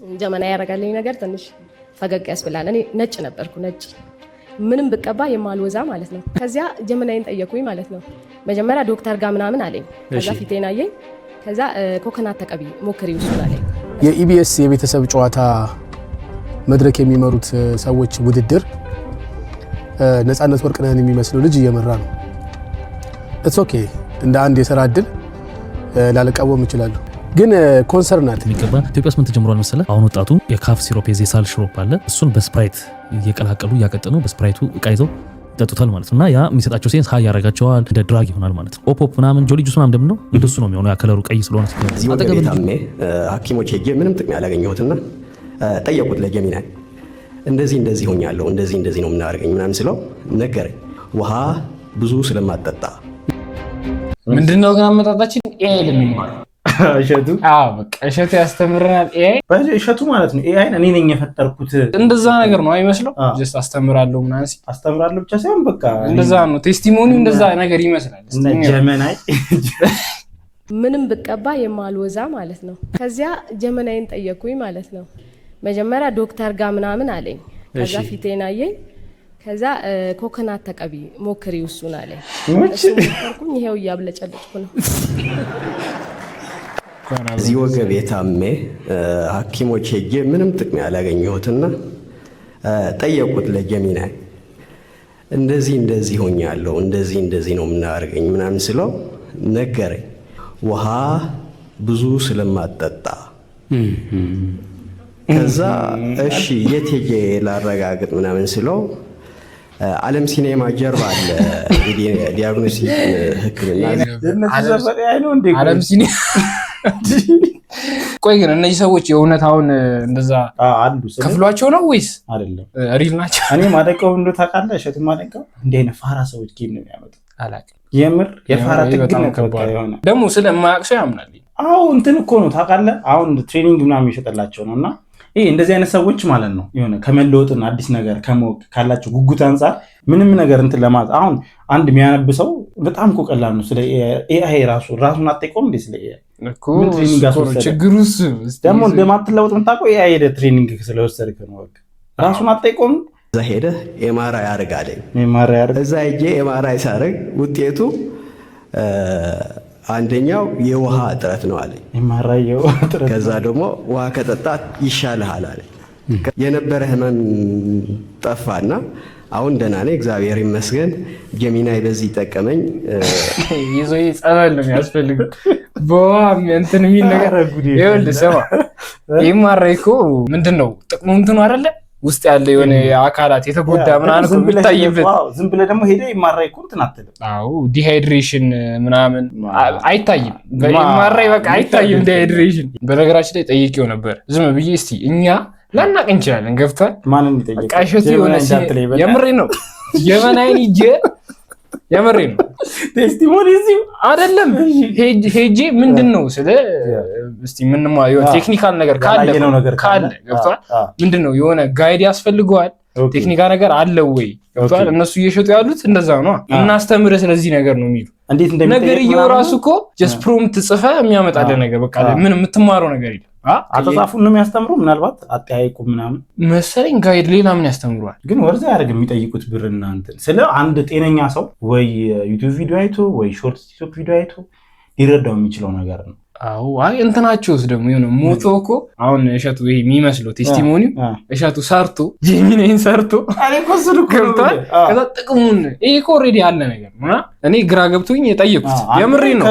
ጀመና ያረጋልኝ ነገር ትንሽ ፈገግ ያስብላል። እኔ ነጭ ነበርኩ፣ ነጭ ምንም ብቀባ የማልወዛ ማለት ነው። ከዚያ ጀመናዬን ጠየቁኝ ማለት ነው። መጀመሪያ ዶክተር ጋር ምናምን አለኝ። ከዛ ፊቴን አየኝ። ከዛ ኮኮናት ተቀቢ ሞክሪ ውስጥ አለኝ። የኢቢኤስ የቤተሰብ ጨዋታ መድረክ የሚመሩት ሰዎች ውድድር ነፃነት ወርቅነህን የሚመስለው ልጅ እየመራ ነው። ኢትስ ኦኬ እንደ አንድ የሥራ እድል ላለቃወም ይችላሉ፣ ግን ኮንሰርን አለ የሚገባ ኢትዮጵያ ውስጥ ምን ተጀምሯል መሰለህ? አሁን ወጣቱ የካፍ ሲሮፕ የዜሳል ሽሮፕ አለ። እሱን በስፕራይት እየቀላቀሉ እያቀጠኑ በስፕራይቱ እቃ ይዘው ይጠጡታል ማለት ነው። እና ያ የሚሰጣቸው ሴንስ ሀይ ያደርጋቸዋል፣ እንደ ድራግ ይሆናል ማለት ነው። ኦፖፕ ምናምን ጆሊ ጁስ ምናምን እንደምነው እንደሱ ነው የሚሆነው። ያ ከለሩ ቀይ ስለሆነ አጠገብ ታሜ ሐኪሞች ሄጄ ምንም ጥቅም ያላገኘሁትና ጠየቁት ለጀሚና እንደዚህ ሆኛለሁ፣ እንደዚህ ነው የምናደርገኝ ምናምን ስለው ነገረኝ። ውሃ ብዙ ስለማጠጣ ምንድነው ግን አመጣጣችን ኤአይ ለሚማር እሸቱ በቃ እሸቱ ያስተምረናል። ኤአይ እሸቱ ማለት ነው። ኤአይ እኔ ነኝ የፈጠርኩት እንደዛ ነገር ነው አይመስለው? ጀስት አስተምራለሁ ምናምን አስተምራለሁ ብቻ ሳይሆን በቃ እንደዛ ነው። ቴስቲሞኒ እንደዛ ነገር ይመስላል። ጀመናይ ምንም ብቀባ የማልወዛ ማለት ነው። ከዚያ ጀመናዬን ጠየቁኝ ማለት ነው። መጀመሪያ ዶክተር ጋር ምናምን አለኝ። ከዛ ፊቴን አየኝ። ከዛ ኮኮናት ተቀቢ ሞክሪ ውስጡን አለኝ። ሞክርኩኝ። ይሄው እያብለጨለጭኩ ነው። እዚህ ወገቤ ታሜ ሐኪሞች ሄጄ ምንም ጥቅም ያላገኘሁትና ጠየቁት ለጀሚና እንደዚህ ሆኛለሁ፣ እንደዚህ ነው የምናደርገኝ ምናምን ስለው ነገረኝ። ውሃ ብዙ ስለማጠጣ ከዛ እሺ የት ሄጄ ላረጋግጥ ምናምን ስለው ዓለም ሲኔማ ጀርባ አለ ዲያግኖስቲክ ሕክምና ዓለም ሲኔማ። ቆይ ግን እነዚህ ሰዎች የእውነት አሁን እንደዛ አሉ ከፍሏቸው ነው ወይስ አይደለም? ሪል ናቸው? እኔ ማደቀው እንደው ታውቃለህ፣ እሸቱ ማደቀው እንደ አይነት ፋራ ሰዎች ጌም ነው የሚያመጡት። አላውቅም። የምር የፋራ ጥግ ነው የሆነ ደግሞ ስለማያውቅ ሰው ያምናል። አዎ እንትን እኮ ነው ታውቃለህ። አሁን ትሬኒንግ ምናምን ይሸጥላቸው ነውና ይሄ እንደዚህ አይነት ሰዎች ማለት ነው የሆነ ከመለወጥና አዲስ ነገር ከመወቅ ካላቸው ጉጉት አንፃር ምንም ነገር እንትን ለማለት አሁን አንድ የሚያነብ ሰው በጣም እኮ ቀላል ነው። ስለ ኤአይ ራሱን አጠይቆም እንዴ? ስለ ኤአይ እኮ ችግሩስ ደግሞ እንደማትለወጥ የምታውቀው ኤአይ ሄደ ትሬኒንግ ስለወሰድክ ነው። በቃ ራሱን አጠይቆም እዛ ሄደህ ኤምአርአይ አደረጋለኝ። እዛ ሄጄ ኤምአርአይ ሳደርግ ውጤቱ አንደኛው የውሃ እጥረት ነው አለኝ። ከዛ ደግሞ ውሃ ከጠጣት ይሻልሃል አለኝ። የነበረ ህመም ጠፋና አሁን ደህና ነኝ እግዚአብሔር ይመስገን። ጀሚናይ በዚህ ጠቀመኝ። ይዞ ጸበል ነው የሚያስፈልግ በውሃ እንትን የሚል ነገር ይኸውልህ ስማ፣ ኤምአርአይ እኮ ምንድን ነው ጥቅሙ? እንትኑ አይደለ ውስጥ ያለ የሆነ አካላት የተጎዳ ምናምን እኮ የሚታይበት። ዝም ብለህ ደግሞ ሄደህ ኤምአርአይ እኮ እንትን አትልም። አዎ ዲሃይድሬሽን ምናምን አይታይም በኤምአርአይ በቃ አይታይም ዲሃይድሬሽን። በነገራችን ላይ ጠይቄው ነበር ዝም ብዬ እስቲ እኛ ላናቅ እንችላለን። ገብቷል? ማንን ይጠይቅ? ቃሽቱ የሆነ የምሬ ነው ጀመናይን ይጄ የምሬ ነው ቴስቲሞኒ እዚሁ አይደለም ሄጄ ምንድነው ስለ እስቲ ምንማ ቴክኒካል ነገር ካለ ገብቷል? ምንድነው የሆነ ጋይድ ያስፈልገዋል። ቴክኒካል ነገር አለ ወይ? ገብቷል? እነሱ እየሸጡ ያሉት እንደዛ ነው። እናስተምር ስለዚህ ነገር ነው የሚሉ ነገር እየራሱ እኮ ጀስት ፕሮምፕት ጽፈ የሚያመጣልህ ነገር በቃ ምን የምትማረው ነገር የለም። አተጻፉን ነው የሚያስተምሩ። ምናልባት አጠያይቁ ምናምን መሰለኝ ጋይድ ሌላ ምን ያስተምሯል? ግን ወርዛ ያደርግ የሚጠይቁት ብርና እንትን ስለ አንድ ጤነኛ ሰው ወይ ዩቲዩብ ቪዲዮ አይቶ ወይ ሾርት ቲክቶክ ቪዲዮ አይቶ ሊረዳው የሚችለው ነገር ነው። አዎ አይ እንትናቸውስ ደግሞ የሆነ ሞቶ እኮ አሁን እሸቱ ይሄ የሚመስለው ቴስቲሞኒው እሸቱ ሰርቶ ጀሚናይን ሰርቶ ገብቷል። ከዛ ጥቅሙን ይሄ እኮ ኦልሬዲ ያለ ነገር ነው። እኔ ግራ ገብቶኝ የጠየቁት የምሬ ነው።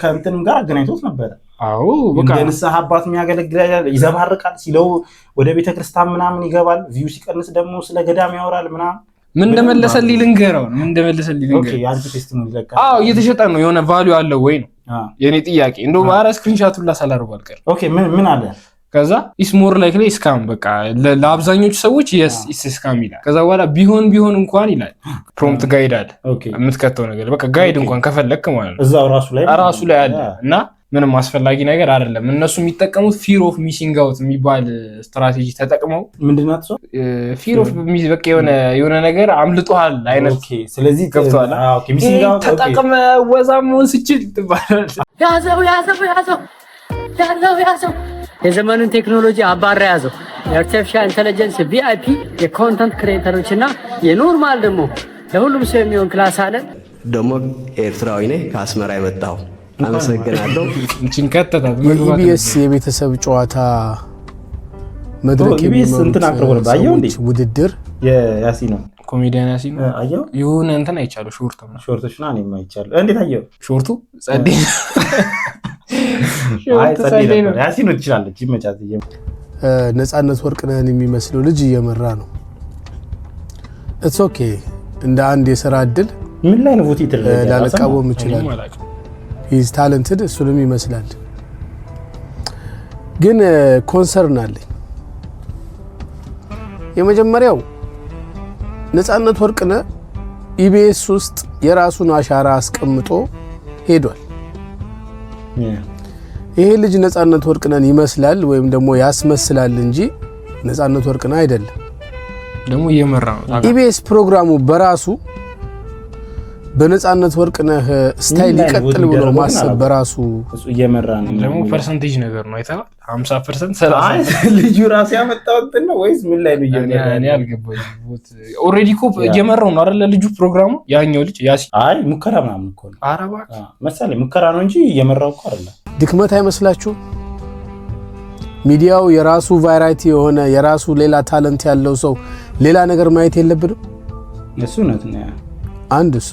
ከእንትንም ጋር አገናኝቶት ነበረ። አዎ በቃ የንስሐ አባት የሚያገለግላል፣ ይዘባርቃል፣ ሲለው ወደ ቤተክርስቲያን ምናምን ይገባል። ቪው ሲቀንስ ደግሞ ስለ ገዳም ያወራል ምናምን። ምን እንደመለሰልኝ ልንገረው። ያንተ ቴስቲሞኒ ይለቃል። አዎ እየተሸጠ ነው። የሆነ ቫልዩ አለው ወይ ነው የኔ ጥያቄ። እንደው ማራ ስክሪንሻቱን ላሳላርጉ አልቀር። ኦኬ ምን አለ? ከዛ ኢስ ሞር ላይክሊ ስካም በቃ ለአብዛኞቹ ሰዎች የስ ኢስ ስካም ይላል። ከዛ በኋላ ቢሆን እንኳን ይላል ፕሮምፕት ጋይድ አለ የምትከተው ነገር በቃ ጋይድ እንኳን ከፈለክ ማለት ነው እዛው ራሱ ላይ አለ እና ምንም አስፈላጊ ነገር አይደለም። እነሱ የሚጠቀሙት ፊር ኦፍ ሚሲንግ አውት የሚባል ስትራቴጂ ተጠቅመው ምንድነው እሱ ፊር ኦፍ በቃ የሆነ ነገር አምልጧል አይነት። ኦኬ ስለዚህ ገብቷል። ኦኬ ሚሲንግ አውት ተጠቅመ ወዛም መሆን ሲችል ትባላለህ። ያዘው የዘመኑን ቴክኖሎጂ አባራ ያዘው የአርቲፊሻል ኢንተለጀንስ ቪአይፒ የኮንተንት ክሬተሮችና የኖርማል ደግሞ ለሁሉም ሰው የሚሆን ክላስ አለ። ደግሞ ኤርትራዊ ነኝ ከአስመራ የመጣሁ። አመሰግናለሁ። ኢቢኤስ የቤተሰብ ጨዋታ መድረክ የሚመሩት ውድድር የያሲኖ ኮሜዲያን ያሲኖ አየው የሆነ እንትን አይቻለሁ። ሾርቶች ና እኔም አይቻለሁ። እንዴት አየው? ሾርቱ ጸዴ ያሲኖ ትችላለች፣ ይመቻት። ነፃነት ወርቅነህን የሚመስለው ልጅ እየመራ ነው። ኢትስ ኦኬ። እንደ አንድ የሥራ እድል ምን ላይ ነው ቮት ይተላል ላለቃወም ይችላል። ሂዝ ታለንትድ እሱንም ይመስላል። ግን ኮንሰርን አለኝ። የመጀመሪያው ነፃነት ወርቅነህ ኢቢኤስ ውስጥ የራሱን አሻራ አስቀምጦ ሄዷል። ይሄ ልጅ ነፃነት ወርቅነህን ይመስላል ወይም ደግሞ ያስመስላል እንጂ ነፃነት ወርቅነህ አይደለም። ደግሞ እየመራ ነው። ኢቢኤስ ፕሮግራሙ በራሱ በነፃነት ወርቅነህ ስታይል ይቀጥል ብሎ ማሰብ በራሱ እሱ እየመራ ነው። ደግሞ ፐርሰንቴጅ ነገር ነው አይተሃል? 50% 30% ልጁ ራሱ ያመጣው እንትን ነው ወይስ ምን ላይ ነው እየመራ? እኔ አልገባኝም። ኦሬዲ እኮ እየመራው ነው አይደል? ልጁ ፕሮግራሙ ያኛው ልጅ ያሲ አይ ሙከራ ምናምን እኮ ነው። ኧረ እባክህ መሰለኝ ሙከራ ነው እንጂ እየመራው እኮ አይደለም። ድክመት አይመስላችሁ? ሚዲያው የራሱ ቫራይቲ የሆነ የራሱ ሌላ ታለንት ያለው ሰው ሌላ ነገር ማየት የለብንም? እሱ ነው አንድ እሱ።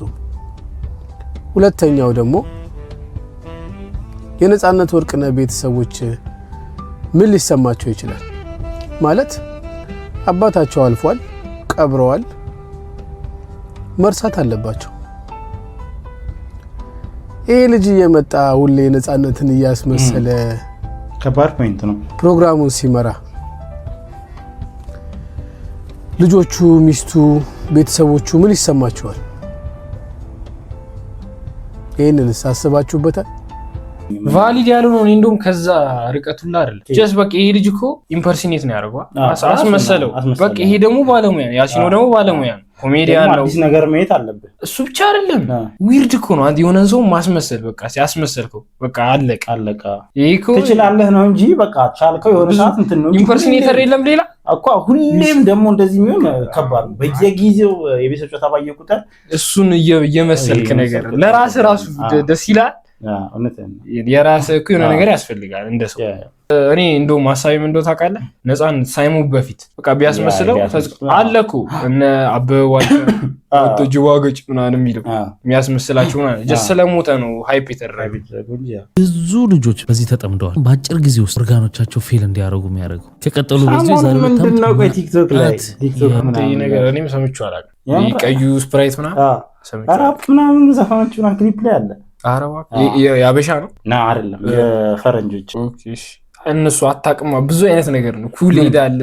ሁለተኛው ደግሞ የነፃነት ወርቅነህ ቤተሰቦች ምን ሊሰማቸው ይችላል? ማለት አባታቸው አልፏል፣ ቀብረዋል፣ መርሳት አለባቸው። ይሄ ልጅ እየመጣ ሁሌ ነፃነትን እያስመሰለ ከባድ ፖይንት ነው ፕሮግራሙን ሲመራ ልጆቹ፣ ሚስቱ፣ ቤተሰቦቹ ምን ይሰማቸዋል? ይሄንን አስባችሁበታል? ቫሊድ ያለው ነው። እንደውም ከዛ ርቀቱላ አይደለም ጀስት በቃ ይሄ ልጅ እኮ ኢምፐርሲኔት ነው ያደርገው፣ አስመሰለው። በቃ ይሄ ደግሞ ባለሙያ ነው፣ ያሲኖ ደግሞ ባለሙያ ነው፣ ኮሜዲያን ነው። አዲስ ነገር ማየት አለበት። እሱ ብቻ አይደለም ዊርድ እኮ ነው አንተ የሆነን ሰው ማስመሰል። በቃ ሲያስመሰልከው በቃ አለቀ። ይሄ እኮ ትችላለህ ነው እንጂ በቃ ቻልከው የሆነ ሰዓት እንትን ነው። ኢምፐርሲኔተር የለም ሌላ እኮ ሁሌም ደግሞ እንደዚህ የሚሆን ከባድ ነው። በየጊዜው የቤተሰብ ጨዋታ ባየ ቁጥር እሱን እየመሰልክ ነገር ለራስህ ራሱ ደስ ይላል። የራስህ እኮ የሆነ ነገር ያስፈልጋል እንደ ሰው። እኔ እንደውም ሀሳቤም እንደው ታውቃለህ ነፃነት ሳይሞት በፊት በቃ ቢያስመስለው አለ እኮ እነ አበባ ጅዋገጭ ምናምን የሚለው የሚያስመስላቸው ጀስት ስለሞተ ነው ሃይፕ የተደረገው። ብዙ ልጆች በዚህ ተጠምደዋል። በአጭር ጊዜ ውስጥ ኦርጋኖቻቸው ፌል እንዲያደርጉ የሚያደርገው ከቀጠሉ በዚህ ዛሬ ምንድነው ቲክቶክ ላይ ነገር እኔም ሰምቼው አላውቅም። ቀዩ ስፕራይት ምናምን ዘፋኖች ምናምን ክሊፕ ላይ አለ። የአበሻ ነው ና አይደለም የፈረንጆች እነሱ አታውቅማ። ብዙ አይነት ነገር ነው። ኩል ሄዳለ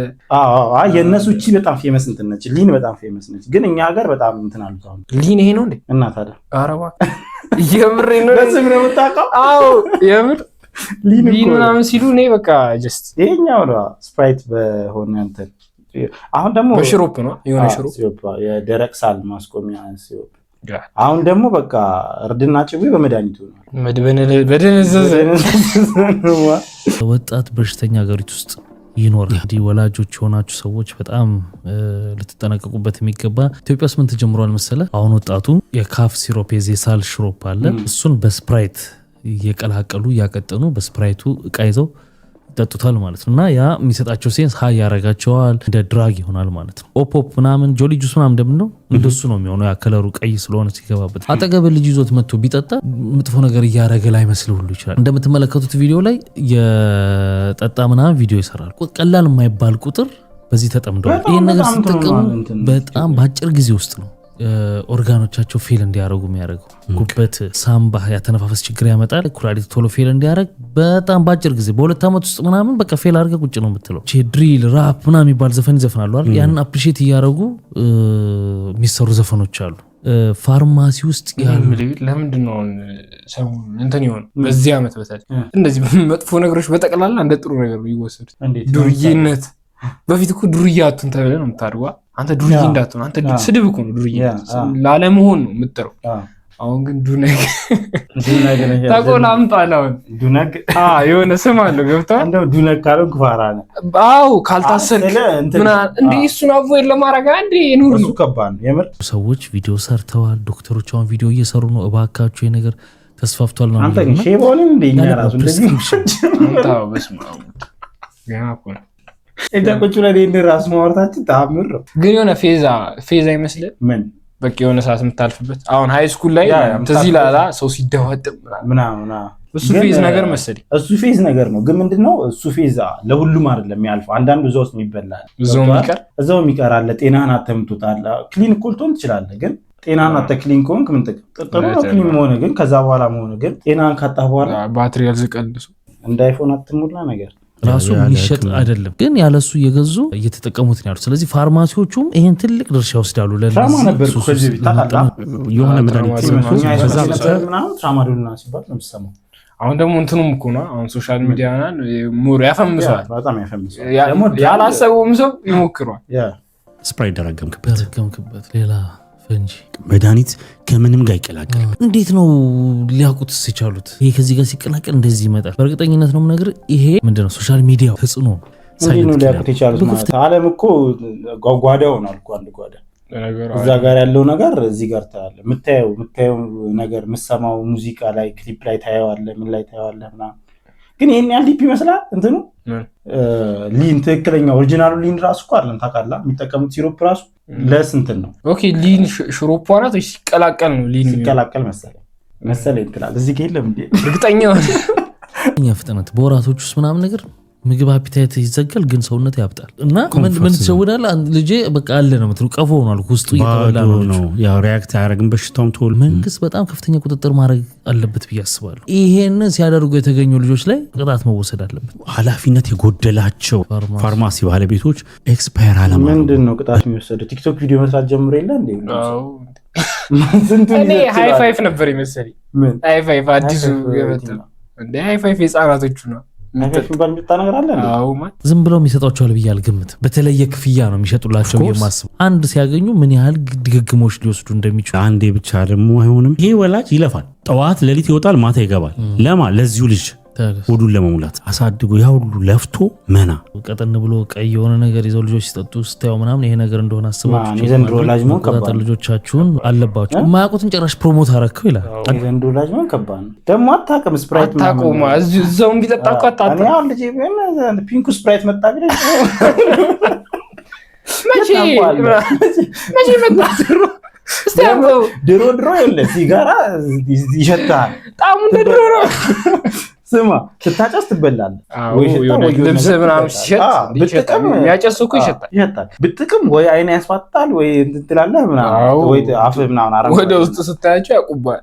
የእነሱ እቺ በጣም ፌመስ እንትን ነች። ሊን በጣም ፌመስ ነች፣ ግን እኛ ሀገር በጣም እንትን አልተዋል። ሊን ይሄ ነው እንዴ? እና ታዲያ አረባ የምሬን ነው። በስም ነው የምታውቀው? አዎ የምር ሊን ምናምን ሲሉ እኔ በቃ ጀስት ይሄኛው ነው ስፕራይት በሆነ እንትን። አሁን ደግሞ በሽሮፕ ነው የሆነ ሽሮፕ የደረቅ ሳል ማስቆሚያ ሲሮፕ። አሁን ደግሞ በቃ እርድና ጭዌ በመድኃኒቱ ነው በደነዘዘ ወጣት በሽተኛ ሀገሪቱ ውስጥ ይኖራል። እንዲህ ወላጆች የሆናችሁ ሰዎች በጣም ልትጠነቀቁበት የሚገባ። ኢትዮጵያ ውስጥ ምን ተጀምሯል መሰለ? አሁን ወጣቱ የካፍ ሲሮፕ የዜሳል ሽሮፕ አለ። እሱን በስፕራይት እየቀላቀሉ እያቀጠኑ በስፕራይቱ እቃ ይዘው ይጠጡታል ማለት ነው። እና ያ የሚሰጣቸው ሴንስ ሀይ ያረጋቸዋል፣ እንደ ድራግ ይሆናል ማለት ነው። ኦፖፕ ምናምን ጆሊ ጁስ ምናምን እንደምነው እንደሱ ነው የሚሆነው። ያ ከለሩ ቀይ ስለሆነ ሲገባበት አጠገብ ልጅ ይዞት መጥቶ ቢጠጣ መጥፎ ነገር እያረገ ላይ መስል ሁሉ ይችላል። እንደምትመለከቱት ቪዲዮ ላይ የጠጣ ምናምን ቪዲዮ ይሰራል። ቀላል የማይባል ቁጥር በዚህ ተጠምደዋል። ይህን ነገር ሲጠቀሙ በጣም በአጭር ጊዜ ውስጥ ነው ኦርጋኖቻቸው ፌል እንዲያደርጉ የሚያደርገው። ጉበት፣ ሳምባ ያተነፋፈስ ችግር ያመጣል። ኩላሊት ቶሎ ፌል እንዲያደርግ በጣም በአጭር ጊዜ በ2 ዓመት ውስጥ ምናምን በቃ ፌል አድርገህ ቁጭ ነው የምትለው። ድሪል ራፕ ምናምን የሚባል ዘፈን ይዘፍናሉ አይደል? ያንን አፕሪሼት እያደረጉ የሚሰሩ ዘፈኖች አሉ። ፋርማሲ ውስጥ ያሉ ለምንድን ነው ሰው እንትን ይሆን በዚህ ዓመት በተለይ እንደዚህ መጥፎ ነገሮች በጠቅላላ እንደ ጥሩ ነገር ነው ይወሰዱት። ዱርዬነት በፊት እኮ ዱርዬ አቱን ተብለህ ነው የምታድጓ። አንተ ዱርዬ እንዳትሆን፣ አንተ ስድብ እኮ ነው ዱርዬ ላለመሆን ነው የምትጠራው። አሁን ግን ዱነግ ተቆላምጧል። አሁን ዱነግ የሆነ ስም አለው ገብቷል። እንደው ዱነግ ካለው ክፋራ ነው። አዎ ካልታሰልክ እንደ እሱን አቮይድ ለማድረግ አንዴ ኑር ነው። ከባድ ነው የምር። ሰዎች ቪዲዮ ሰርተዋል። ዶክተሮች አሁን ቪዲዮ እየሰሩ ነው። እባካችሁ ይሄ ነገር ተስፋፍቷል ነው። አንተ ግን ሼቦልን እንደኛ ራሱ እንደዚህ አንታው በስመ አብ ገና እኮ ነው። እዛ ቁጭ ብለን ይሄን ራሱ ማውራታችን ታምር ነው። ግን የሆነ ፌዛ አይመስልም? ምን በቃ የሆነ ሰዓት የምታልፍበት አሁን ሃይ ስኩል ላይ ትዝ ይላል ሰው ሲደዋደም ምናምን እሱ ፌዝ ነገር መሰለኝ። እሱ ፌዝ ነገር ነው። ግን ምንድነው እሱ ፌዝ ለሁሉም አይደለም የሚያልፈው። አንዳንዱ እዛው ውስጥ የሚበላል እዛው የሚቀር አለ። ጤናህን አተምቶታል። ክሊን እኮ ልትሆን ትችላለህ። ግን ጤናህን አተ ክሊን ከሆንክ ምን ጥቅም ነው? ክሊን መሆን ግን ከዛ በኋላ መሆን ግን ጤናህን ካጣህ በኋላ ባትሪ ያልዘቀልሱ እንደ አይፎን አትሙላ ነገር ራሱ የሚሸጥ አይደለም። ግን ያለሱ እየገዙ እየተጠቀሙት ነው ያሉት። ስለዚህ ፋርማሲዎቹም ይሄን ትልቅ ድርሻ ይወስዳሉ። ትራማ ነበር ከዚህ የሆነ መድኃኒት ትራማዶልና ሲባል ነው የምትሰማው። አሁን ደግሞ እንትኑም እኮ ነው አሁን ሶሻል ሚዲያና ሙር ያፈምሳል። በጣም ያፈምሳል። ያላሰበውም ሰው ይሞክሯል። ስፕራይት ደረገምክበት ሌላ ፈንጂ መድኃኒት ከምንም ጋር ይቀላቀል። እንዴት ነው ሊያውቁትስ የቻሉት? ይሄ ከዚህ ጋር ሲቀላቀል እንደዚህ ይመጣል። በእርግጠኝነት ነው ነገር ይሄ ምንድነው ሶሻል ሚዲያው ተጽዕኖ ነው ሊያውቁት የቻሉት ማለት ዓለም እኮ ጓጓዳው ነው አልኩ። አንድ ጓዳ እዛ ጋር ያለው ነገር እዚህ ጋር ታያለህ። የምታየው ነገር የምትሰማው ሙዚቃ ላይ ክሊፕ ላይ ታየዋለህ፣ ምን ላይ ታየዋለህ ምናምን። ግን ይሄን ያህል ዲፕ ይመስላል እንትኑ ሊን ትክክለኛ ኦሪጂናሉ ሊን ራሱ እኮ አይደለም ታውቃለህ። የሚጠቀሙት ሲሮፕ ራሱ ለስንትን ነው? ኦኬ ሊን ሽሮፕ ናት ወይ ሲቀላቀል ነው? ሊን ሲቀላቀል መሰለኝ እንትላል እዚህ ጋር የለም እንዴ? እርግጠኛ ፍጥነት በወራቶች ውስጥ ምናምን ነገር ምግብ አፒታይት ይዘጋል፣ ግን ሰውነት ያብጣል። እና ምን ትሸውዳለህ? ልጄ በቃ አለ ነው የምትለው ቀፎ ሆኗል ውስጡ እየተበላ ነው። ያው ሪያክት አያደርግም በሽታውም ቶሎ። መንግስት በጣም ከፍተኛ ቁጥጥር ማድረግ አለበት ብዬ አስባለሁ። ይሄን ሲያደርጉ የተገኙ ልጆች ላይ ቅጣት መወሰድ አለበት። ኃላፊነት የጎደላቸው ፋርማሲ ባለቤቶች ኤክስፓየር አለማ ምንድን ነው ቅጣት የሚወሰደው? ቲክቶክ ቪዲዮ መስራት ጀምሮ የለ እንዴ? እኔ ሃይ ፋይፍ ነበር ይመስለኝ። ሃይ ፋይፍ አዲሱ የመጣው እንደ ሃይ ፋይፍ የህፃናቶቹ ነው። ዝም ብለው የሚሰጧቸዋል ብዬ አልገምትም። በተለየ ክፍያ ነው የሚሸጡላቸው የማስበው። አንድ ሲያገኙ ምን ያህል ድግግሞች ሊወስዱ እንደሚችሉ። አንዴ ብቻ ደግሞ አይሆንም። ይሄ ወላጅ ይለፋል። ጠዋት ሌሊት ይወጣል፣ ማታ ይገባል። ለዚሁ ልጅ ሆዱን ለመሙላት አሳድጎ ያ ሁሉ ለፍቶ መና ቀጠን ብሎ ቀይ የሆነ ነገር ይዘው ልጆች ሲጠጡ ስታየው ምናምን ይሄ ነገር እንደሆነ አስባችሁ ልጆቻችሁን አለባችሁ። የማያውቁትን ጭራሽ ፕሮሞት አረከው ይላል። ዘንድሮ ላጅ ምን ከባድ ነው ደግሞ። አታውቅም ስፕራይት አታውቁም። እዛውም ቢጠጣ እኮ አታውቅም። አሁን ልጄ ፒንኩ ስፕራይት መጣ ቢለኝ መቼ መጣ? ድሮ የለ ሲጋራ ይሸታል። ጣሙ እንደ ድሮ ነው። ስማ ስታጨስ ትበላለህ ልብስ ምናምን ሲሸጥ የሚያጨስ እኮ ይሸጣል። ብጥቅም ወይ አይን ያስፋታል ወይ ትላለህ ምናምን ወይ አፍ ምናምን ወደ ውስጥ ስታያቸው ያቁባል።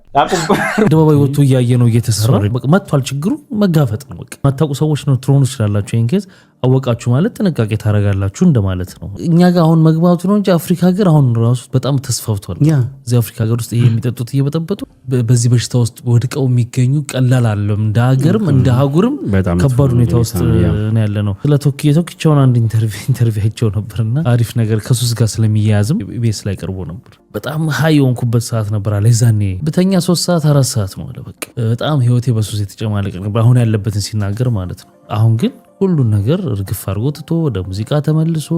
አደባባይ ወጥቶ እያየ ነው እየተሰራ መጥቷል። ችግሩ መጋፈጥ ነው። በቃ ማታውቁ ሰዎች ነው ትሮኑ ስላላችሁ ይሄን ኬዝ አወቃችሁ ማለት ጥንቃቄ ታደርጋላችሁ እንደማለት ነው። እኛ ጋር አሁን መግባቱ ነው እንጂ አፍሪካ ሀገር አሁን ራሱ በጣም ተስፋፍቷል። እዚህ አፍሪካ ሀገር ውስጥ ይሄ የሚጠጡት እየበጠበጡ በዚህ በሽታ ውስጥ ወድቀው የሚገኙ ቀላል አለም እንደ ሀገርም እንደ አህጉርም ከባድ ሁኔታ ውስጥ ያለ ነው። ስለ ቶኪቻውን አንድ ኢንተርቪው ነበርና አሪፍ ነገር ከሱስ ጋር ስለሚያያዝም ቤስ ላይ ቀርቦ ነበር። በጣም ሀይ የሆንኩበት ሰዓት ነበር አለ። ዛኔ ብተኛ 3 ሰዓት 4 ሰዓት ነው አለ። በቃ በጣም ህይወቴ በሱስ የተጨማለቀ ነበር አሁን ያለበትን ሲናገር ማለት ነው። አሁን ግን ሁሉን ነገር እርግፍ አድርጎ ትቶ ወደ ሙዚቃ ተመልሶ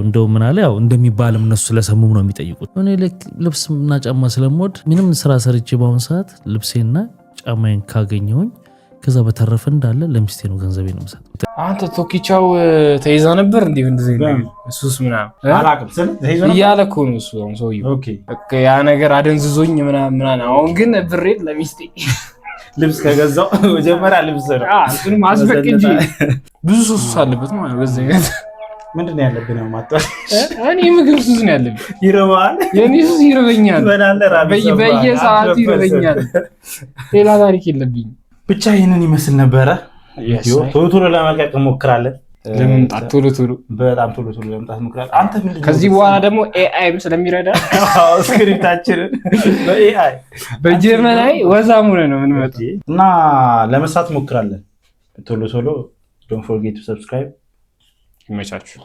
እንደው ምን አለ ያው እንደሚባልም እነሱ ስለሰሙም ነው የሚጠይቁት። እኔ ልብስና ጫማ ስለምወድ ምንም ስራ ሰርቼ በአሁን ሰዓት ልብሴና ጫማዬን ካገኘሁኝ ከዛ በተረፈ እንዳለ ለሚስቴ ነው ገንዘቤ ነው የምሰጠው። አንተ ቶኪቻው ተይዛ ነበር እንዴ? እንደዚህ ነው እሱስ ምናምን አላውቅም እያለ እኮ ነው እሱ አሁን ሰውዬው። በቃ ያ ነገር አደንዝዞኝ ምናምን አሁን ግን ብሬት ለሚስቴ ልብስ ከገዛው መጀመሪያ ልብስ ነው እሱንም አስበቅ እንጂ ብዙ ሱስ አለበት ማለት በዚህ ነገር ምንድነው ያለብን? ነው ማጣ እኔ ምግብ ሱስ ነው ያለብኝ። ይረባል። የኔ ሱስ ይረበኛል፣ በየሰዓቱ ይረበኛል። ሌላ ታሪክ የለብኝ። ብቻ ይሄንን ይመስል ነበረ። ቶሎ ለመልቀቅ እንሞክራለን። ለመምጣት ቶሎ በጣም ቶሎ ለመምጣት እንሞክራለን። አንተ ምንድነው ከዚህ በኋላ ደግሞ ኤአይም ስለሚረዳ ስክሪፕታችንን በኤአይ በጀርመናዊ ወዛሙ ነው የምንመጣው እና ለመስራት እንሞክራለን። ቶሎ ዶንት ፎርጌት ቱ ሰብስክራይብ። ይመቻችሁ።